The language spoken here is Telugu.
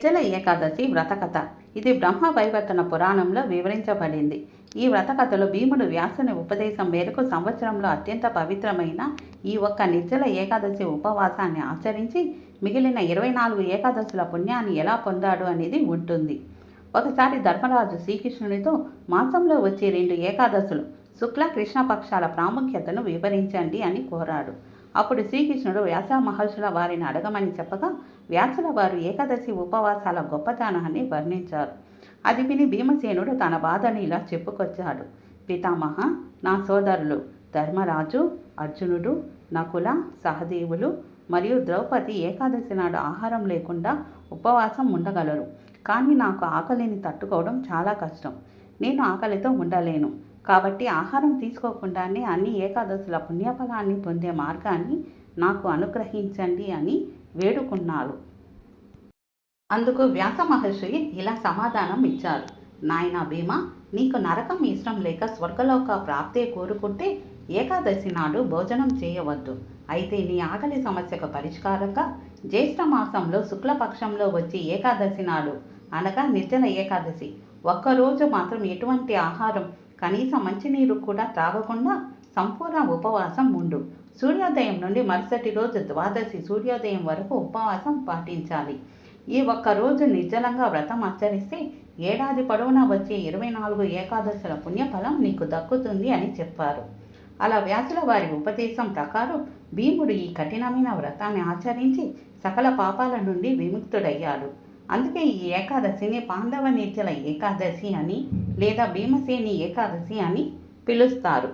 నిర్జల ఏకాదశి వ్రతకథ. ఇది బ్రహ్మ వైవర్తన పురాణంలో వివరించబడింది. ఈ వ్రతకథలో భీముడు వ్యాసుని ఉపదేశం మేరకు సంవత్సరంలో అత్యంత పవిత్రమైన ఈ ఒక్క నిర్జల ఏకాదశి ఉపవాసాన్ని ఆచరించి మిగిలిన 24 ఏకాదశుల పుణ్యాన్ని ఎలా పొందాడు అనేది ఉంటుంది. ఒకసారి ధర్మరాజు శ్రీకృష్ణునితో మాసంలో వచ్చే 2 ఏకాదశులు శుక్ల కృష్ణ పక్షాల ప్రాముఖ్యతను వివరించండి అని కోరాడు. అప్పుడు శ్రీకృష్ణుడు వ్యాస మహర్షుల వారిని అడగమని చెప్పగా వ్యాసుల వారు ఏకాదశి ఉపవాసాల గొప్పతనాన్ని వర్ణించారు. అది విని భీమసేనుడు తన బాధని ఇలా చెప్పుకొచ్చాడు. పితామహ, నా సోదరులు ధర్మరాజు, అర్జునుడు, నకుల, సహదేవులు మరియు ద్రౌపది ఏకాదశి నాడు ఆహారం లేకుండా ఉపవాసం ఉండగలరు. కానీ నాకు ఆకలిని తట్టుకోవడం చాలా కష్టం. నేను ఆకలితో ఉండలేను. కాబట్టి ఆహారం తీసుకోకుండానే అన్ని ఏకాదశుల పుణ్యఫలాన్ని పొందే మార్గాన్ని నాకు అనుగ్రహించండి అని వేడుకున్నారు. అందుకు వ్యాస మహర్షి ఇలా సమాధానం ఇచ్చారు. నాయనా భీమ, నీకు నరకం ఇష్టం లేక స్వర్గలోక ప్రాప్తే కోరుకుంటే ఏకాదశి నాడు భోజనం చేయవద్దు. అయితే నీ ఆకలి సమస్యకు పరిష్కారంగా జ్యేష్ఠ మాసంలో శుక్లపక్షంలో వచ్చి ఏకాదశి నాడు అనగా నిర్జల ఏకాదశి ఒక్కరోజు మాత్రం ఎటువంటి ఆహారం, కనీసం మంచినీరు కూడా త్రాగకుండా సంపూర్ణ ఉపవాసం ఉండు. సూర్యోదయం నుండి మరుసటి రోజు ద్వాదశి సూర్యోదయం వరకు ఉపవాసం పాటించాలి. ఈ ఒక్కరోజు నిర్జలంగా వ్రతం ఆచరిస్తే ఏడాది పొడవునా వచ్చే 24 ఏకాదశుల పుణ్యఫలం నీకు దక్కుతుంది అని చెప్పారు. అలా వ్యాసుల వారి ఉపదేశం ప్రకారం భీముడు ఈ కఠినమైన వ్రతాన్ని ఆచరించి సకల పాపాల నుండి విముక్తుడయ్యాడు. అందుకే ఈ ఏకాదశిని పాండవ నిర్జల ఏకాదశి అని లేదా భీమసేని ఏకాదశి అని పిలుస్తారు.